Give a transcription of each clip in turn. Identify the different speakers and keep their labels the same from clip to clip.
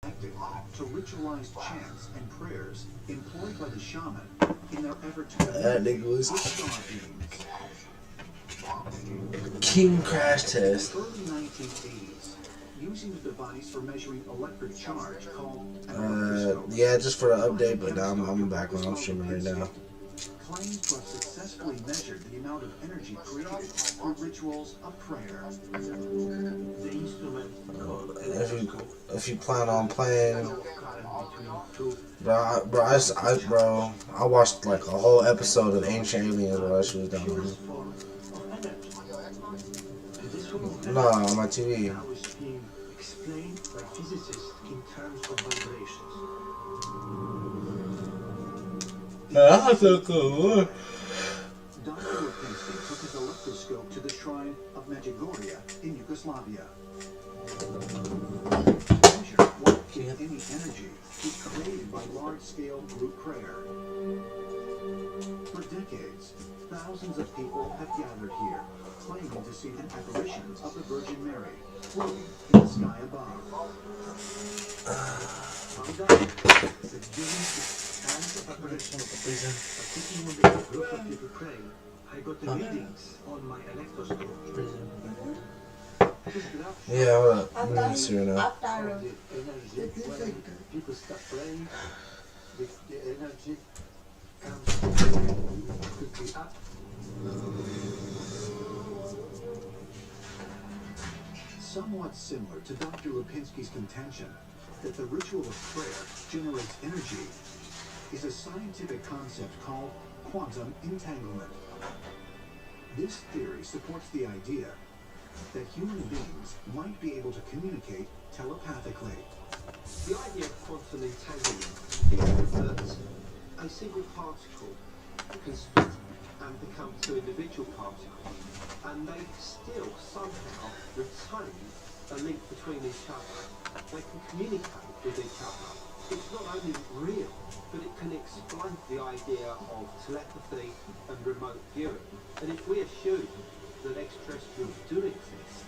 Speaker 1: connected to ritualized chants and prayers employed by the shaman in their effort to
Speaker 2: that nigga was
Speaker 1: beings.
Speaker 2: King Crash Test.
Speaker 1: In the early 1980s, using the device for measuring electric charge called
Speaker 2: yeah, just for an update, but now I'm back on streaming right now.
Speaker 1: Claims to have successfully measured the amount of energy created through rituals of prayer. The instrument,
Speaker 2: if you plan on playing, bro, I watched like a whole episode of Ancient Aliens while that shit was done. No, on my TV.
Speaker 1: Now is being explained by physicists in terms of vibrations.
Speaker 2: That's so cool.
Speaker 1: Dr. Lipinski took his electroscope to the shrine of Medjugorje in Yugoslavia. Measure what, if any, energy is created by large-scale group prayer. For decades, thousands of people have gathered here, claiming to see an apparition of the Virgin Mary floating in the sky above. I got the readings on my electroscope.
Speaker 2: Yeah, hold up. Let me see right now.
Speaker 1: People start praying, the energy comes up. Somewhat similar to Dr. Lipinski's contention that the ritual of prayer generates energy is a scientific concept called quantum entanglement. This theory supports the idea that human beings might be able to communicate telepathically.
Speaker 3: The idea of quantum entanglement is that a single particle can split and become two individual particles, and they still somehow retain a link between each other. They can communicate with each other. It's not only real, but it can explain the idea of telepathy and remote viewing. And if we assume that extraterrestrials do exist,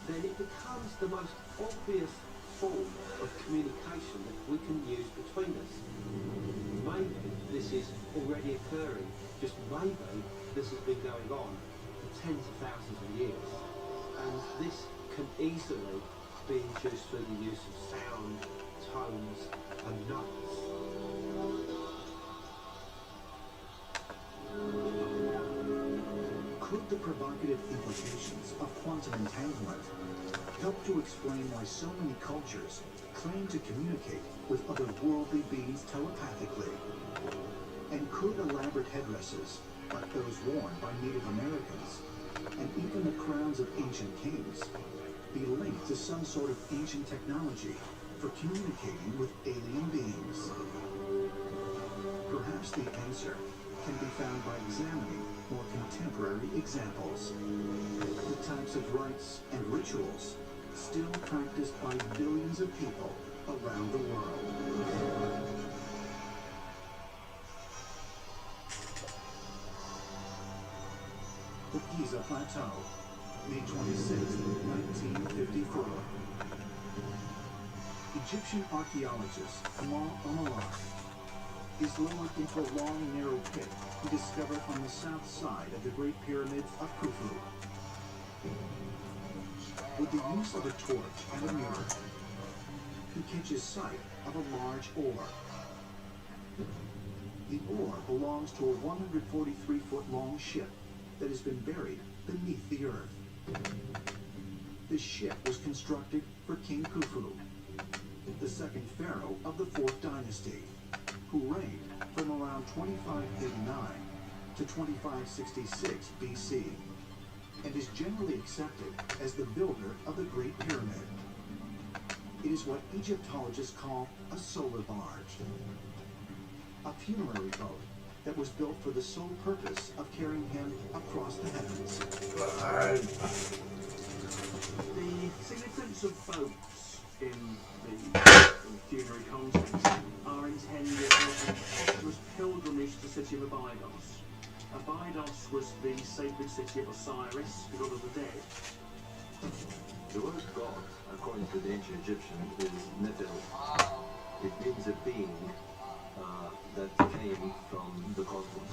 Speaker 3: then it becomes the most obvious form of communication that we can use between us. Maybe this is already occurring, just maybe this has been going on for tens of thousands of years. And this can easily be induced through the use of sound, tones and notes.
Speaker 1: Could the provocative implications of quantum entanglement help to explain why so many cultures claim to communicate with otherworldly beings telepathically? And could elaborate headdresses, like those worn by Native Americans, and even the crowns of ancient kings, be linked to some sort of ancient technology for communicating with alien beings? Perhaps the answer can be found by examining more contemporary examples. The types of rites and rituals still practiced by billions of people around the world. The Giza Plateau, May 26, 1954. Egyptian archaeologist Kamal Omalar is lowered into a long, narrow pit he discovered on the south side of the Great Pyramids of Khufu. With the use of a torch and a mirror, he catches sight of a large ore. The ore belongs to a 143-foot-long ship that has been buried beneath the earth. The ship was constructed for King Khufu, the second pharaoh of the 4th dynasty, who reigned from around 2589 to 2566 BC, and is generally accepted as the builder of the Great Pyramid. It is what Egyptologists call a solar barge, a funerary boat that was built for the sole purpose of carrying him across the heavens.
Speaker 4: The significance of boats in the funerary context are intended as an prosperous pilgrimage to the city of Abydos. Abydos was the sacred city of Osiris, the god of the dead.
Speaker 3: The word God, according to the ancient Egyptian, is Netel. It means a being that came from the cosmos.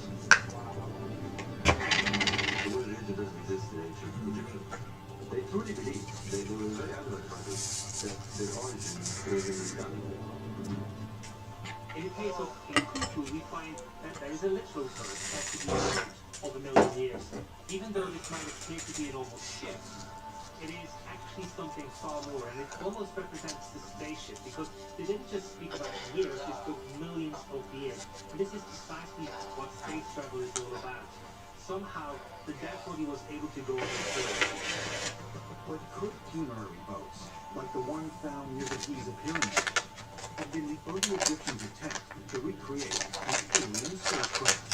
Speaker 3: The word religion doesn't exist in ancient Egyptian. They truly believe, they were very adamant about it, that their origin was in the sky.
Speaker 4: In the case of King Khufu, we find that there is a literal source that could be around over a million years. Even though this might appear to be an old ship, it is actually something far more, and it almost represents the spaceship, because they didn't just speak about years, they spoke millions of years. And this is precisely what space travel is all about. Somehow, the dead body was able to go on the surface.
Speaker 1: But could funerary boats, like the one found near the Giza pyramids, have been the early Egyptians' attempt to recreate an alien spacecraft?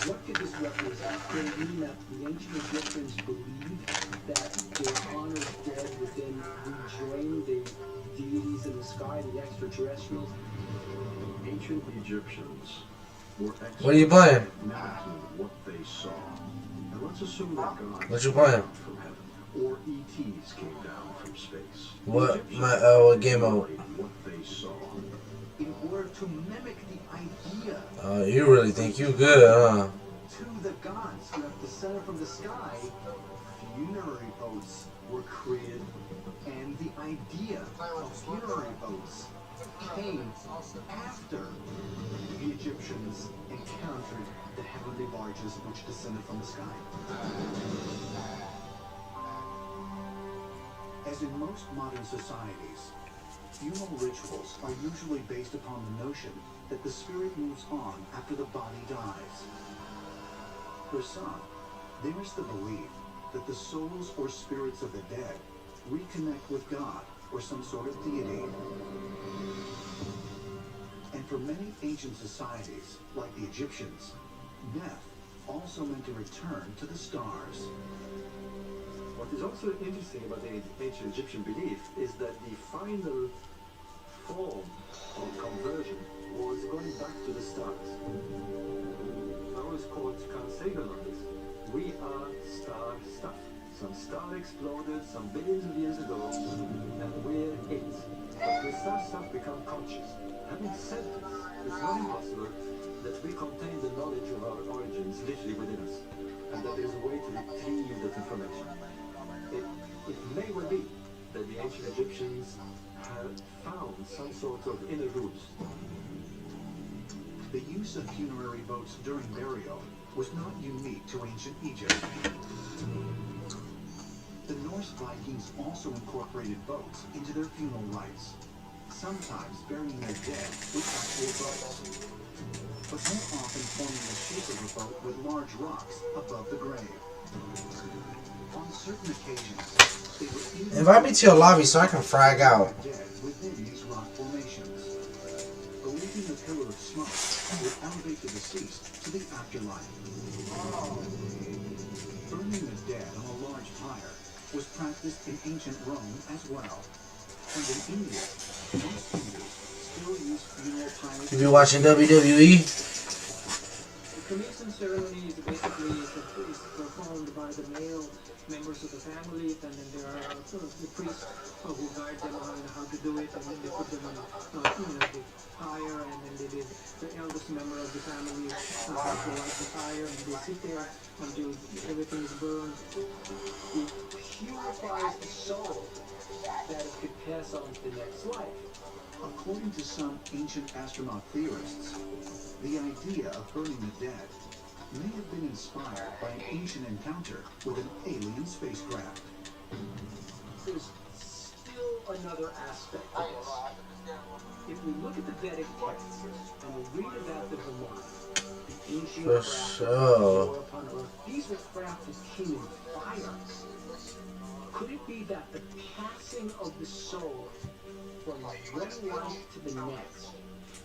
Speaker 5: What could this represent? Could it mean that the ancient Egyptians believed that their honored dead would then rejoin the deities in the sky, the extraterrestrials?
Speaker 6: Ancient Egyptians were excellent
Speaker 2: What are you playing?
Speaker 6: at mimicking what they saw. And let's assume that God
Speaker 2: What you playing?
Speaker 6: came from heaven, or ETs came down from space.
Speaker 2: What game mode?
Speaker 6: What they saw.
Speaker 1: In order to mimic the idea
Speaker 2: You really think you good, huh?
Speaker 1: to the gods who have descended from the sky, funerary boats were created, and the idea of funerary boats came after the Egyptians encountered the heavenly barges which descended from the sky. As in most modern societies, funeral rituals are usually based upon the notion that the spirit moves on after the body dies. For some, there is the belief that the souls or spirits of the dead reconnect with God or some sort of deity. And for many ancient societies, like the Egyptians, death also meant a return to the stars.
Speaker 3: What is also interesting about the ancient Egyptian belief is that the final form of conversion was going back to the stars. I always quote Carl Sagan on this. We are star stuff. Some star exploded some billions of years ago, and we're it. But the star stuff become conscious. Having said this, it's not impossible that we contain the knowledge of our origins literally within us, and that there's a way to retrieve that information. It may well be that the ancient Egyptians had found some sort of inner roots.
Speaker 1: The use of funerary boats during burial was not unique to ancient Egypt. The Norse Vikings also incorporated boats into their funeral rites, sometimes burying their dead with actual boats, but more often forming the shape of a boat with large rocks above the grave. On certain occasions, they were even
Speaker 2: Invite me to your lobby so I can frag out.
Speaker 1: dead within these rock formations, believing the pillar of smoke would elevate the deceased to the afterlife. Burning the dead on a large pyre was practiced in ancient Rome as well, and in India, most Hindus still use funeral pyres.
Speaker 2: You be watching WWE?
Speaker 5: The cremation ceremony is basically is performed by the male members of the family, and then there are the priests who guide them on how to do it, and then they put them on the fire, and then the eldest member of the family has to light the fire, and they sit there until everything is burned. It purifies the soul that it could pass on to the next life.
Speaker 1: According to some ancient astronaut theorists, the idea of burning the dead may have been inspired by an ancient encounter with an alien spacecraft.
Speaker 5: There's still another aspect to this. If we look at the Vedic texts and we read about the Brahmana, the ancient
Speaker 2: For
Speaker 5: craft
Speaker 2: sure.
Speaker 5: upon earth, these were crafted king in fire. Could it be that the passing of the soul from one life to the next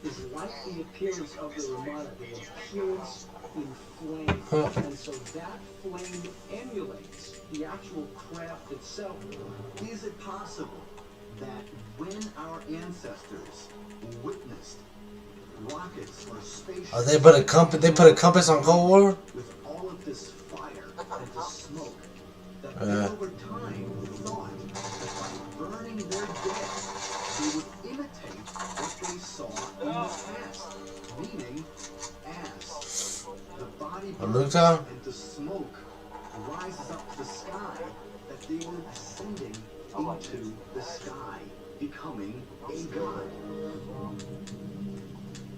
Speaker 5: is like the appearance of the Ramana, the appearance in flame, and so that flame emulates the actual craft itself?
Speaker 1: Is it possible that when our ancestors witnessed rockets or spaceships
Speaker 2: They put a compass on Cold War?
Speaker 1: with all of this fire and this smoke, that They over time thought that by burning their dead, they would imitate what they saw in the past, meaning ass. The body burns and the smoke rises up to the sky, that they were ascending into the sky, becoming a god.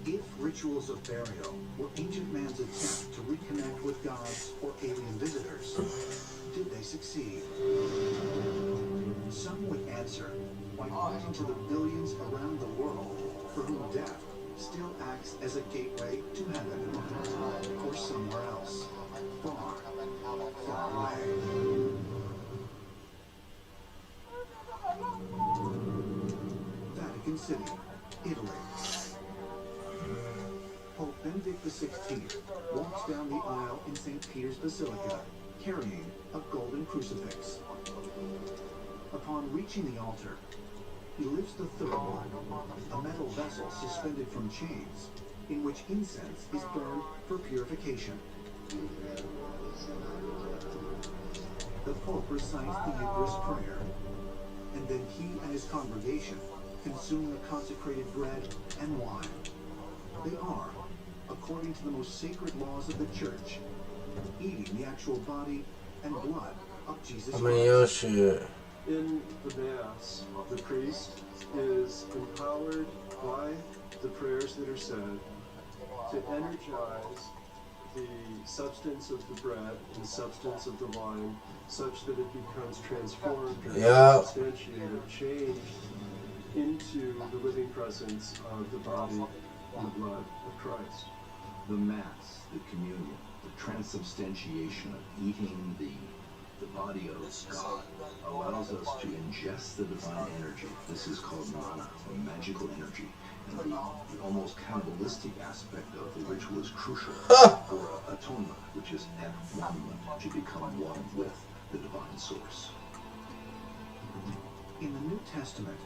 Speaker 1: If rituals of burial were ancient man's attempt to reconnect with gods or alien visitors, did they succeed? Some would answer by pointing to the billions around the world for whom death still acts as a gateway to heaven or somewhere else, far, far away. Vatican City, Italy. Pope Benedict XVI walks down the aisle in St. Peter's Basilica, carrying a golden crucifix. Upon reaching the altar, he lifts the third one, a metal vessel suspended from chains, in which incense is burned for purification. The Pope recites the Eucharist prayer, and then he and his congregation consume the consecrated bread and wine. They are, according to the most sacred laws of the Church, eating the actual body and blood of Jesus Christ.
Speaker 7: In the Mass, the priest is empowered by the prayers that are said to energize the substance of the bread and the substance of the wine such that it becomes transformed or substantiated, changed into the living presence of the body and the blood of Christ.
Speaker 6: The Mass, the communion, the transubstantiation of eating the body of God allows us to ingest the divine energy. This is called mana, the magical energy. And the almost cannibalistic aspect of the ritual is crucial for atonement, which is at one to become one with the divine source.
Speaker 1: In the New Testament,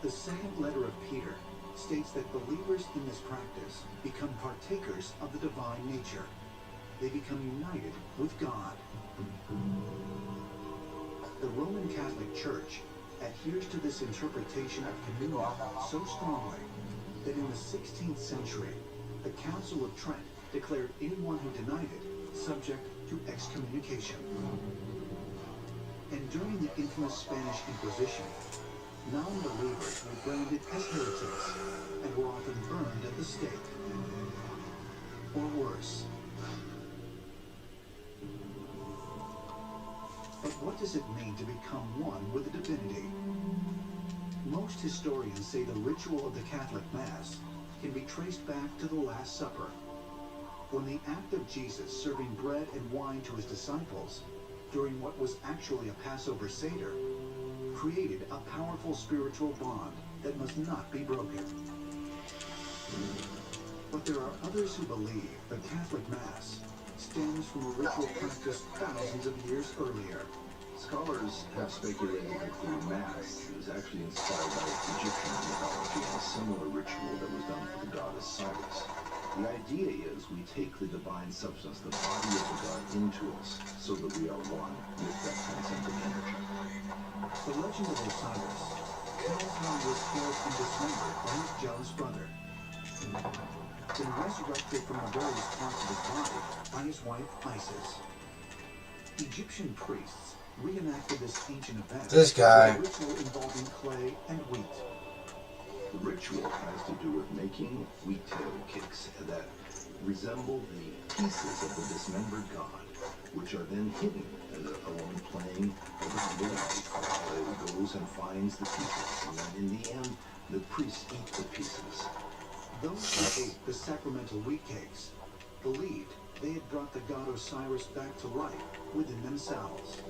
Speaker 1: the second letter of Peter states that believers in this practice become partakers of the divine nature. They become united with God. The Roman Catholic Church adheres to this interpretation of communion so strongly that in the 16th century, the Council of Trent declared anyone who denied it subject to excommunication. And during the infamous Spanish Inquisition, non-believers were branded as heretics and were often burned at the stake. Or worse. But what does it mean to become one with the divinity? Most historians say the ritual of the Catholic Mass can be traced back to the Last Supper, when the act of Jesus serving bread and wine to his disciples during what was actually a Passover Seder created a powerful spiritual bond that must not be broken. But there are others who believe the Catholic Mass stems from a ritual practiced thousands of years earlier.
Speaker 6: Scholars have speculated that the Mass is actually inspired by Egyptian mythology and a similar ritual that was done for the god Osiris. The idea is we take the divine substance, the body of the god, into us so that we are one with that transcendent energy.
Speaker 1: The legend of Osiris tells how he was killed and dismembered by his jealous brother, then resurrected from the various parts of his body by his wife Isis. Egyptian priests reenacted this ancient event
Speaker 2: This guy.
Speaker 1: with a ritual involving clay and wheat.
Speaker 6: The ritual has to do with making wheat-tail cakes that resemble the pieces of the dismembered god, which are then hidden as a woman playing around the light goes and finds the pieces, and then in the end, the priests eat the pieces.
Speaker 1: Those who ate the sacramental wheat cakes believed they had brought the god Osiris back to life within themselves.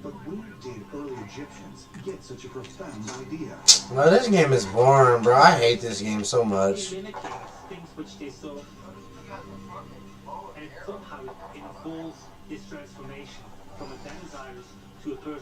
Speaker 1: But where did early Egyptians get such a profound idea?
Speaker 2: Well, this game is boring, bro. I hate this game so much.
Speaker 4: They mimic things which they saw, and somehow it involves this transformation from a then Osiris to a person